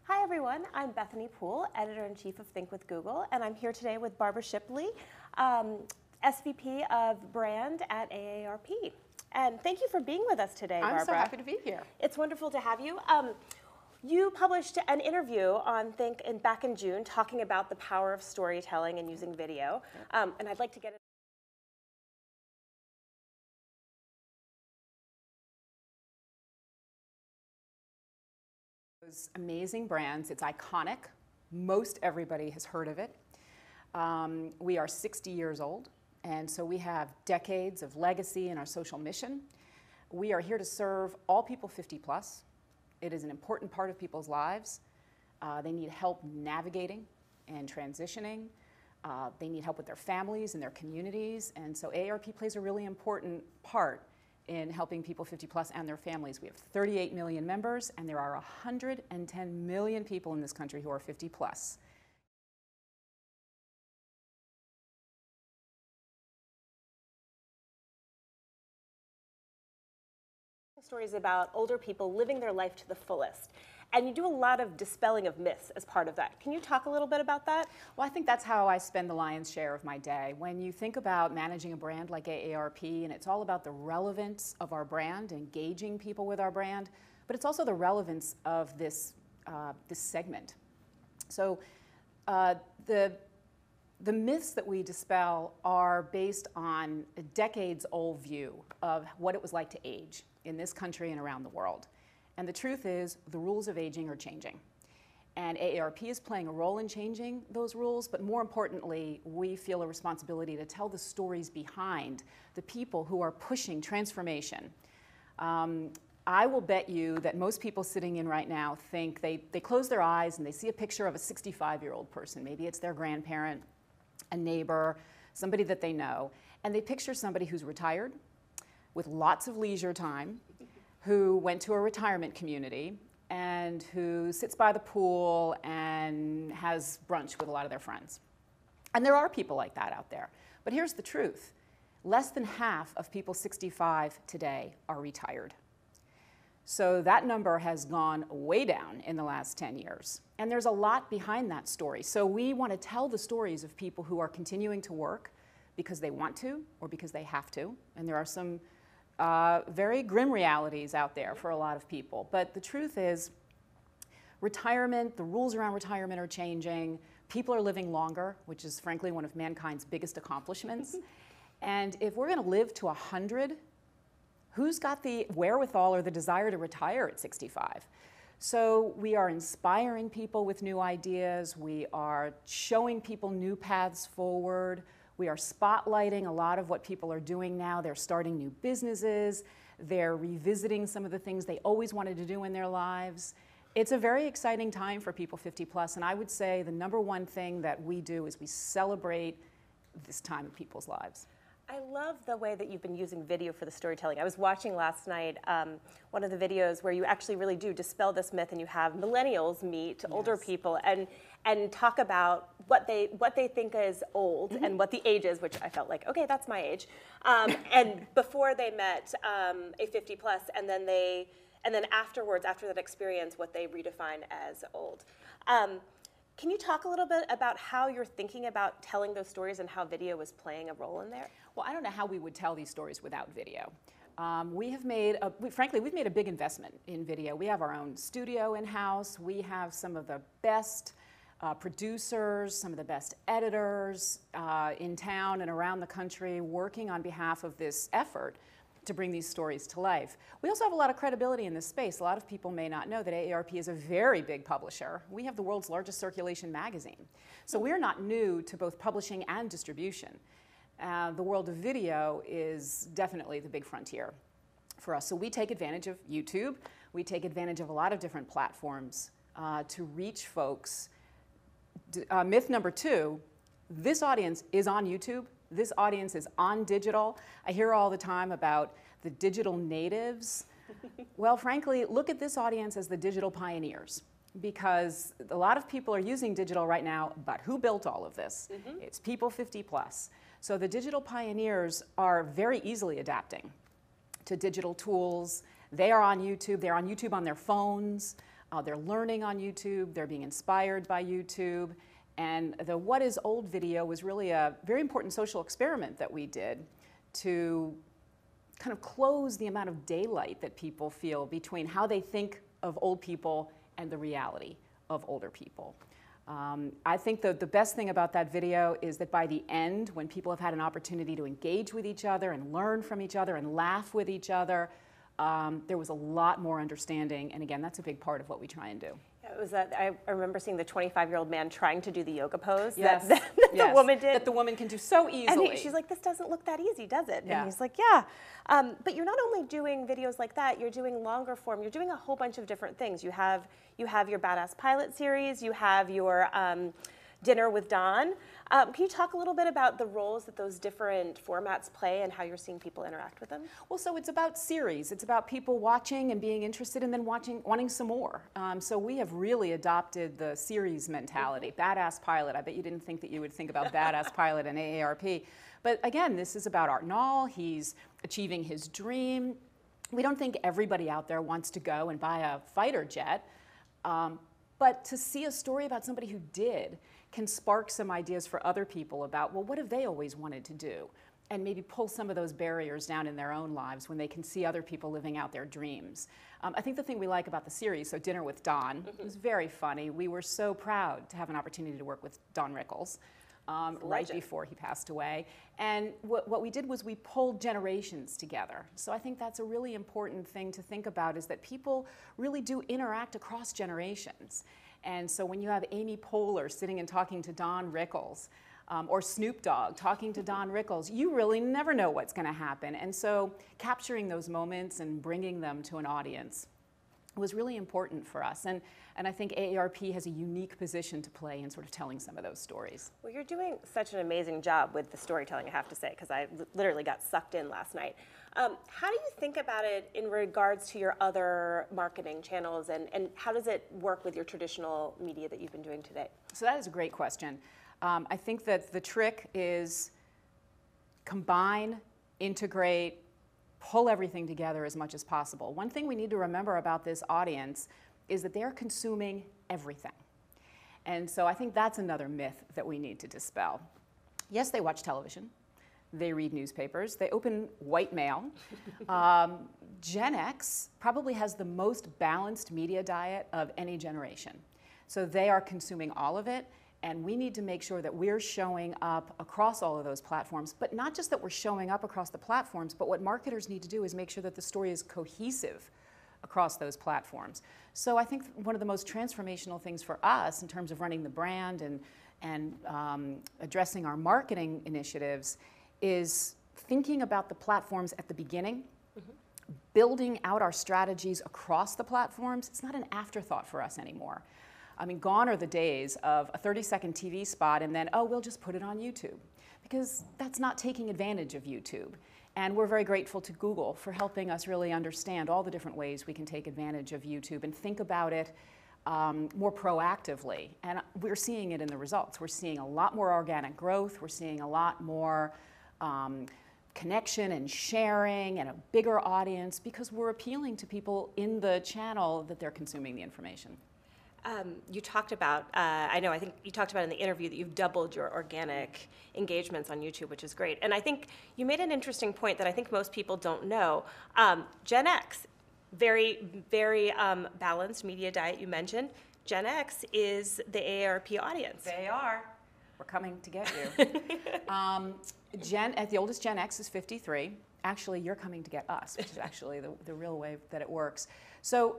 Hi everyone, I'm Bethany Poole, Editor-in-Chief of Think with Google, and I'm here today with Barbara Shipley, SVP of Brand at AARP. And thank you for being with us today, Barbara. I'm so happy to be here. It's wonderful to have you. You published an interview on Think back in June talking about the power of storytelling and using video, and I'd like to get it. Those amazing brands, it's iconic. Most everybody has heard of it. We are 60 years old, and so we have decades of legacy in our social mission. We are here to serve all people 50 plus. It is an important part of people's lives. They need help navigating and transitioning. They need help with their families and their communities, and so AARP plays a really important part in helping people 50 plus and their families. We have 38 million members, and there are 110 million people in this country who are 50 plus. Stories about older people living their life to the fullest. And you do a lot of dispelling of myths as part of that. Can you talk a little bit about that? Well, I think that's how I spend the lion's share of my day. When you think about managing a brand like AARP, and it's all about the relevance of our brand, engaging people with our brand, but it's also the relevance of this segment. So the myths that we dispel are based on a decades-old view of what it was like to age in this country and around the world. And the truth is, the rules of aging are changing. And AARP is playing a role in changing those rules, but more importantly, we feel a responsibility to tell the stories behind the people who are pushing transformation. I will bet you that most people sitting in right now think they close their eyes and they see a picture of a 65-year-old person. Maybe it's their grandparent, a neighbor, somebody that they know, and they picture somebody who's retired with lots of leisure time, who went to a retirement community and who sits by the pool and has brunch with a lot of their friends. And there are people like that out there. But here's the truth. Less than half of people 65 today are retired. So that number has gone way down in the last 10 years. And there's a lot behind that story. So we want to tell the stories of people who are continuing to work because they want to or because they have to. And there are some very grim realities out there for a lot of people. But the truth is, retirement, the rules around retirement are changing. People are living longer, which is frankly one of mankind's biggest accomplishments. And if we're going to live to 100, who's got the wherewithal or the desire to retire at 65? So we are inspiring people with new ideas. We are showing people new paths forward. We are spotlighting a lot of what people are doing now. They're starting new businesses. They're revisiting some of the things they always wanted to do in their lives. It's a very exciting time for people 50 plus, and I would say the number one thing that we do is we celebrate this time in people's lives. I love the way that you've been using video for the storytelling. I was watching last night one of the videos where you actually really do dispel this myth, and you have millennials meet older people and talk about what they think is old and what the age is, which I felt like, okay, that's my age. And before they met a 50 plus, and then afterwards, after that experience, what they redefine as old. Can you talk a little bit about how you're thinking about telling those stories and how video is playing a role in there? Well, I don't know how we would tell these stories without video. Frankly, we've made a big investment in video. We have our own studio in-house. We have some of the best producers, some of the best editors in town and around the country working on behalf of this effort to bring these stories to life. We also have a lot of credibility in this space. A lot of people may not know that AARP is a very big publisher. We have the world's largest circulation magazine. So we're not new to both publishing and distribution. The world of video is definitely the big frontier for us. So we take advantage of YouTube. We take advantage of a lot of different platforms to reach folks. Myth number two, this audience is on YouTube. This audience is on digital. I hear all the time about the digital natives. Well, frankly, look at this audience as the digital pioneers, because a lot of people are using digital right now, but who built all of this? It's people 50 plus. So the digital pioneers are very easily adapting to digital tools. They are on YouTube. They're on YouTube on their phones. They're learning on YouTube, they're being inspired by YouTube. And the What is Old video was really a very important social experiment that we did to kind of close the amount of daylight that people feel between how they think of old people and the reality of older people. I think the best thing about that video is that by the end, when people have had an opportunity to engage with each other and learn from each other and laugh with each other, there was a lot more understanding, and again, that's a big part of what we try and do. It was that I remember seeing the 25-year-old man trying to do the yoga pose Yes. that Yes. the woman did. That the woman can do so easily. And she's like, this doesn't look that easy, does it? Yeah. And he's like, yeah. But you're not only doing videos like that, you're doing longer form. You're doing a whole bunch of different things. You have your Badass Pilot series. You have your Dinner with Don. Can you talk a little bit about the roles that those different formats play and how you're seeing people interact with them? Well, so it's about series. It's about people watching and being interested and then wanting some more. So we have really adopted the series mentality. Badass Pilot. I bet you didn't think that you would think about Badass Pilot and AARP. But again, this is about Art Nall. He's achieving his dream. We don't think everybody out there wants to go and buy a fighter jet. But to see a story about somebody who did can spark some ideas for other people about, well, what have they always wanted to do? And maybe pull some of those barriers down in their own lives when they can see other people living out their dreams. I think the thing we like about the series, so Dinner with Don, was very funny. We were so proud to have an opportunity to work with Don Rickles right before he passed away. And what we did was we pulled generations together. So I think that's a really important thing to think about, is that people really do interact across generations. And so when you have Amy Poehler sitting and talking to Don Rickles, or Snoop Dogg talking to Don Rickles, you really never know what's going to happen. And so capturing those moments and bringing them to an audience was really important for us. And I think AARP has a unique position to play in sort of telling some of those stories. Well, you're doing such an amazing job with the storytelling, I have to say, because I literally got sucked in last night. How do you think about it in regards to your other marketing channels, and how does it work with your traditional media that you've been doing today? So that is a great question. I think that the trick is combine, integrate, pull everything together as much as possible. One thing we need to remember about this audience is that they're consuming everything. And so I think that's another myth that we need to dispel. Yes, they watch television. They read newspapers. They open white mail. Gen X probably has the most balanced media diet of any generation. So they are consuming all of it. And we need to make sure that we're showing up across all of those platforms, but not just that we're showing up across the platforms, but what marketers need to do is make sure that the story is cohesive across those platforms. So I think one of the most transformational things for us in terms of running the brand and addressing our marketing initiatives is thinking about the platforms at the beginning, building out our strategies across the platforms. It's not an afterthought for us anymore. I mean, gone are the days of a 30-second TV spot and then, oh, we'll just put it on YouTube, because that's not taking advantage of YouTube. And we're very grateful to Google for helping us really understand all the different ways we can take advantage of YouTube and think about it more proactively. And we're seeing it in the results. We're seeing a lot more organic growth. We're seeing a lot more connection and sharing and a bigger audience, because we're appealing to people in the channel that they're consuming the information. You talked about, I think you talked about in the interview that you've doubled your organic engagements on YouTube, which is great. And I think you made an interesting point that I think most people don't know. Gen X, very, very balanced media diet you mentioned. Gen X is the AARP audience. They are. We're coming to get you. The oldest Gen X is 53. Actually, you're coming to get us, which is actually the real way that it works. So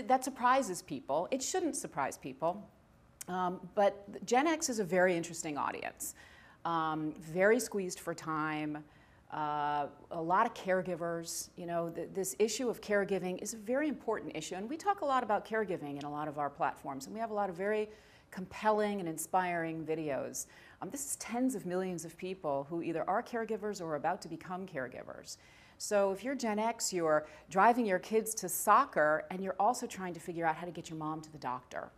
that surprises people. It shouldn't surprise people. But Gen X is a very interesting audience. Very squeezed for time. A lot of caregivers. You know, this issue of caregiving is a very important issue. And we talk a lot about caregiving in a lot of our platforms. And we have a lot of very compelling and inspiring videos. This is tens of millions of people who either are caregivers or are about to become caregivers. So if you're Gen X, you're driving your kids to soccer and you're also trying to figure out how to get your mom to the doctor.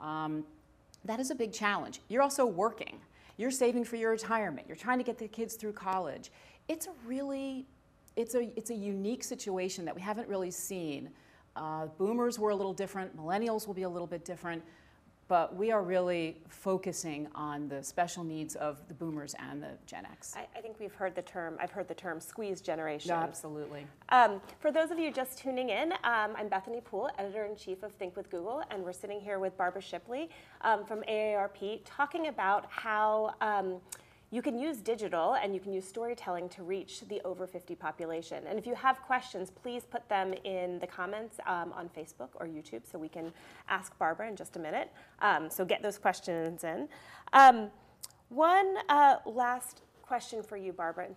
That is a big challenge. You're also working. You're saving for your retirement. You're trying to get the kids through college. It's a unique situation that we haven't really seen Boomers were a little different, millennials will be a little bit different, but we are really focusing on the special needs of the Boomers and the Gen X. I think I've heard the term squeeze generation. No, absolutely. For those of you just tuning in, I'm Bethany Poole, Editor-in-Chief of Think with Google, and we're sitting here with Barbara Shipley from AARP talking about how you can use digital and you can use storytelling to reach the over 50 population. And if you have questions, please put them in the comments on Facebook or YouTube so we can ask Barbara in just a minute. So get those questions in. One last question for you, Barbara,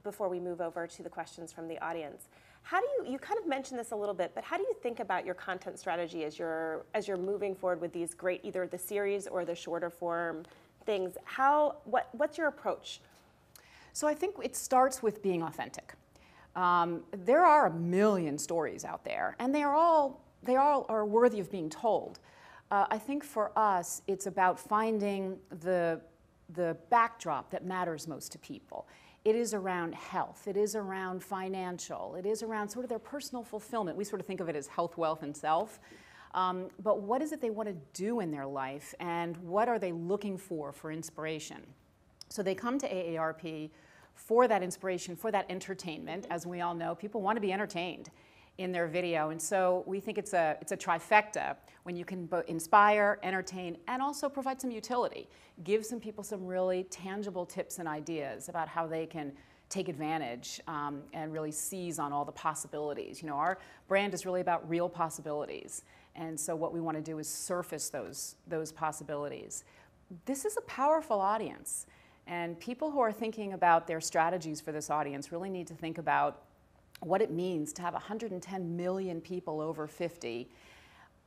before we move over to the questions from the audience. How do you kind of mentioned this a little bit, but how do you think about your content strategy as you're moving forward with these great, either the series or the shorter form things? What's your approach? So I think it starts with being authentic. There are a million stories out there, and they all are worthy of being told. I think for us, it's about finding the backdrop that matters most to people. It is around health. It is around financial. It is around sort of their personal fulfillment. We sort of think of it as health, wealth, and self. But what is it they want to do in their life, and what are they looking for inspiration? So they come to AARP for that inspiration, for that entertainment. As we all know, people want to be entertained in their video, and so we think it's a trifecta when you can both inspire, entertain, and also provide some utility. Give some people some really tangible tips and ideas about how they can take advantage and really seize on all the possibilities. You know, our brand is really about real possibilities. And so what we want to do is surface those possibilities. This is a powerful audience. And people who are thinking about their strategies for this audience really need to think about what it means to have 110 million people over 50,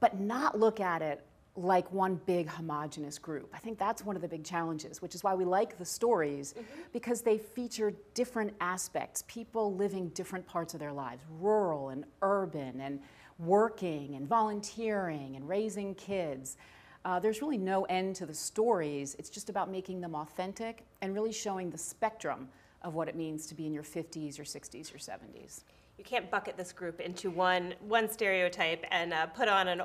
but not look at it like one big homogenous group. I think that's one of the big challenges, which is why we like the stories, because they feature different aspects, people living different parts of their lives, rural and urban and working and volunteering and raising kids. There's really no end to the stories. It's just about making them authentic and really showing the spectrum of what it means to be in your 50s, your 60s, your 70s. You can't bucket this group into one stereotype and put on an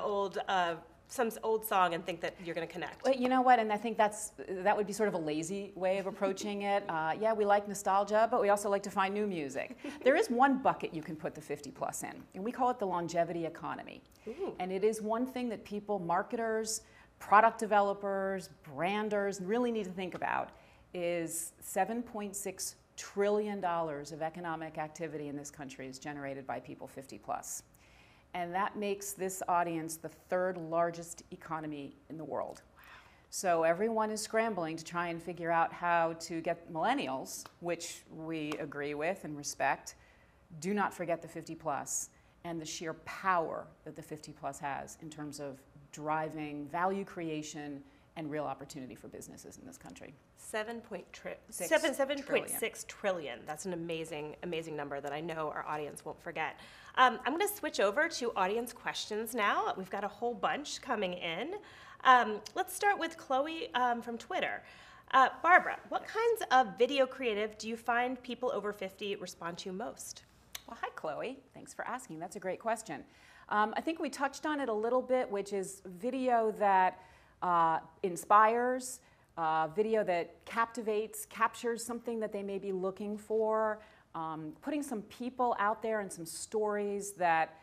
some old song and think that you're going to connect. Well, you know what, and I think that would be sort of a lazy way of approaching it. Yeah, we like nostalgia, but we also like to find new music. There is one bucket you can put the 50 plus in, and we call it the longevity economy. Ooh. And it is one thing that people, marketers, product developers, branders really need to think about is $7.6 trillion of economic activity in this country is generated by people 50 plus. And that makes this audience the third largest economy in the world. Wow. So everyone is scrambling to try and figure out how to get millennials, which we agree with and respect. Do not forget the 50 plus and the sheer power that the 50 plus has in terms of driving value creation and real opportunity for businesses in this country. 7.6 trillion. That's an amazing number that I know our audience won't forget. I'm going to switch over to audience questions now. We've got a whole bunch coming in. Let's start with Chloe from Twitter. Barbara, what kinds of video creative do you find people over 50 respond to most? Well, hi, Chloe. Thanks for asking. That's a great question. I think we touched on it a little bit, which is video that inspires, video that captures something that they may be looking for, putting some people out there and some stories that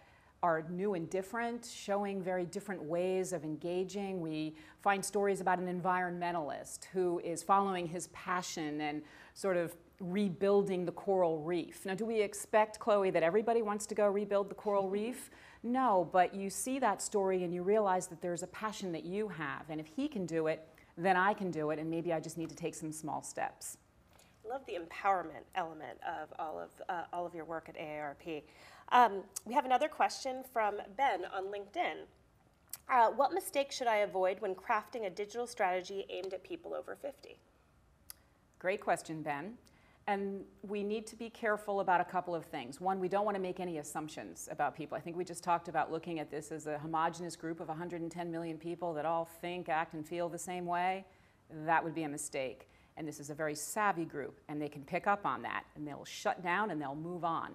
are new and different, showing very different ways of engaging. We find stories about an environmentalist who is following his passion and sort of rebuilding the coral reef. Now, do we expect, Chloe, that everybody wants to go rebuild the coral reef? No, but you see that story and you realize that there's a passion that you have, and if he can do it, then I can do it, and maybe I just need to take some small steps. I love the empowerment element of all of your work at AARP. We have another question from Ben on LinkedIn. What mistakes should I avoid when crafting a digital strategy aimed at people over 50? Great question, Ben. And we need to be careful about a couple of things. One, we don't want to make any assumptions about people. I think we just talked about looking at this as a homogenous group of 110 million people that all think, act, and feel the same way. That would be a mistake. And this is a very savvy group, and they can pick up on that, and they'll shut down and they'll move on.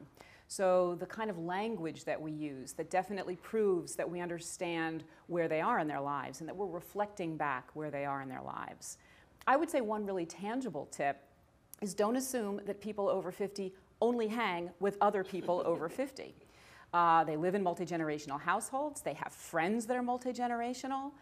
So the kind of language that we use that definitely proves that we understand where they are in their lives and that we're reflecting back where they are in their lives. I would say one really tangible tip is don't assume that people over 50 only hang with other people over 50. They live in multi-generational households. They have friends that are multi-generational.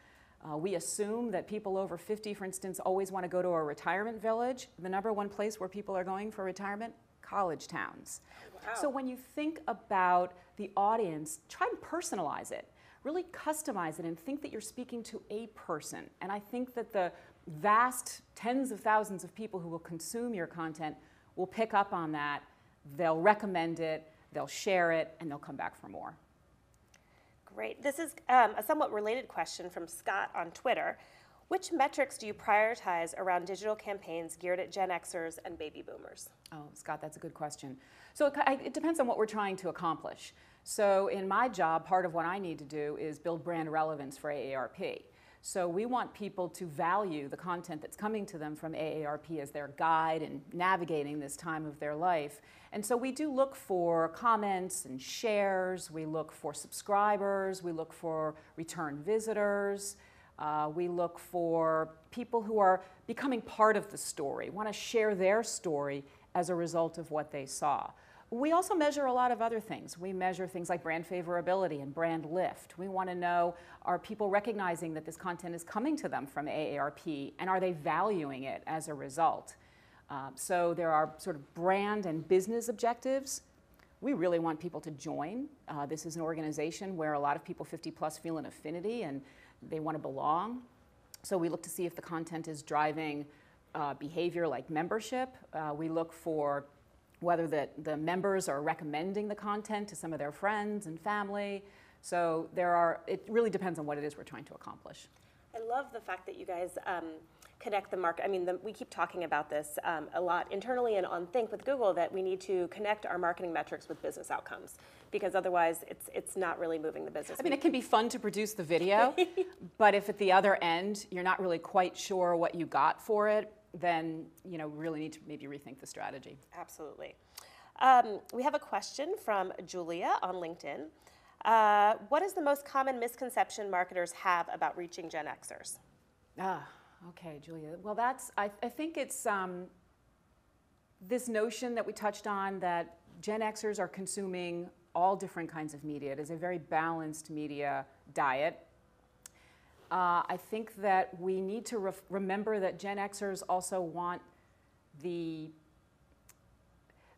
We assume that people over 50, for instance, always want to go to a retirement village. The number one place where people are going for retirement? College towns. Wow. So when you think about the audience, try and personalize it. Really customize it and think that you're speaking to a person. And I think that the vast tens of thousands of people who will consume your content will pick up on that. They'll recommend it, they'll share it, and they'll come back for more. Great. This is a somewhat related question from Scott on Twitter. Which metrics do you prioritize around digital campaigns geared at Gen Xers and Baby Boomers? Oh, Scott, that's a good question. So it depends on what we're trying to accomplish. So in my job, part of what I need to do is build brand relevance for AARP. So we want people to value the content that's coming to them from AARP as their guide in navigating this time of their life. And so we do look for comments and shares, we look for subscribers, we look for return visitors, we look for people who are becoming part of the story, want to share their story as a result of what they saw. We also measure a lot of other things. We measure things like brand favorability and brand lift. We want to know, are people recognizing that this content is coming to them from AARP, and are they valuing it as a result? So there are sort of brand and business objectives. We really want people to join. This is an organization where a lot of people 50 plus feel an affinity and they want to belong. So we look to see if the content is driving behavior like membership. We look for whether the members are recommending the content to some of their friends and family. So it really depends on what it is we're trying to accomplish. I love the fact that you guys connect the market. I mean, we keep talking about this a lot internally and on Think with Google, that we need to connect our marketing metrics with business outcomes, because otherwise it's not really moving the business. I mean, it can be fun to produce the video, but if at the other end you're not really quite sure what you got for it, then we really need to maybe rethink the strategy. Absolutely. We have a question from Julia on LinkedIn. What is the most common misconception marketers have about reaching Gen Xers? Okay, Julia. Well, I think it's this notion that we touched on, that Gen Xers are consuming all different kinds of media. It is a very balanced media diet. I think that we need to remember that Gen Xers also want the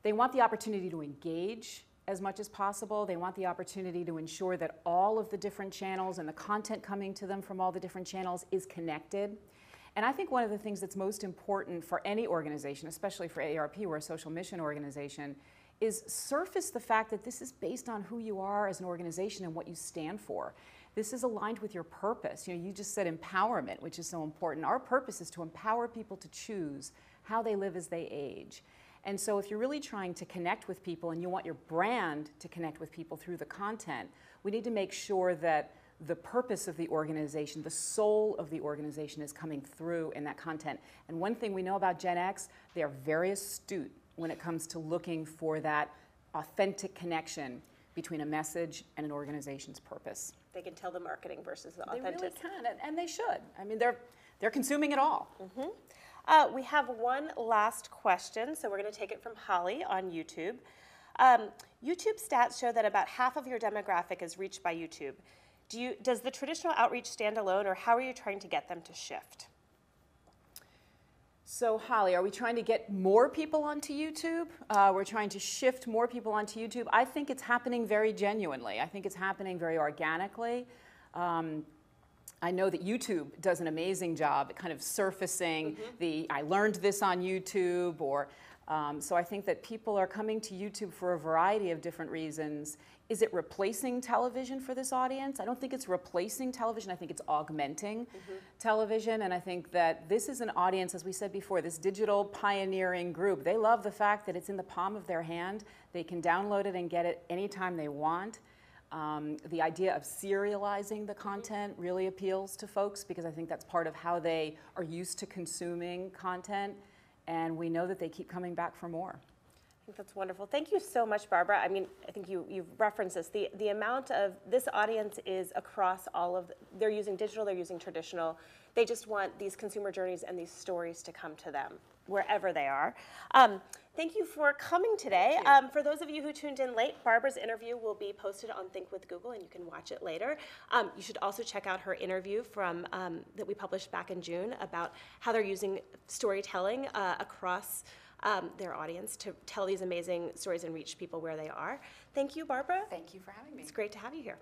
opportunity to engage as much as possible. They want the opportunity to ensure that all of the different channels and the content coming to them from all the different channels is connected. And I think one of the things that's most important for any organization, especially for AARP, we're a social mission organization, is surface the fact that this is based on who you are as an organization and what you stand for. This is aligned with your purpose. You just said empowerment, which is so important. Our purpose is to empower people to choose how they live as they age. And so if you're really trying to connect with people and you want your brand to connect with people through the content, we need to make sure that the purpose of the organization, the soul of the organization, is coming through in that content. And one thing we know about Gen X, they are very astute when it comes to looking for that authentic connection between a message and an organization's purpose. They can tell the marketing versus the authentic. They really can, and they should. I mean, they're consuming it all. Mm-hmm. We have one last question, so we're going to take it from Holly on YouTube. YouTube stats show that about half of your demographic is reached by YouTube. Does the traditional outreach stand alone, or how are you trying to get them to shift? So Holly, are we trying to get more people onto YouTube? We're trying to shift more people onto YouTube. I think it's happening very genuinely. I think it's happening very organically. I know that YouTube does an amazing job at kind of surfacing I learned this on YouTube, or so I think that people are coming to YouTube for a variety of different reasons. Is it replacing television for this audience? I don't think it's replacing television. I think it's augmenting television. And I think that this is an audience, as we said before, this digital pioneering group. They love the fact that it's in the palm of their hand. They can download it and get it anytime they want. The idea of serializing the content really appeals to folks, because I think that's part of how they are used to consuming content. And we know that they keep coming back for more. think that's wonderful. Thank you so much, Barbara. I mean, I think you've referenced this. The amount of, this audience is across all of, they're using digital, they're using traditional. They just want these consumer journeys and these stories to come to them wherever they are. Thank you for coming today. For those of you who tuned in late, Barbara's interview will be posted on Think with Google, and you can watch it later. You should also check out her interview from that we published back in June about how they're using storytelling across their audience to tell these amazing stories and reach people where they are. Thank you, Barbara. Thank you for having me. It's great to have you here.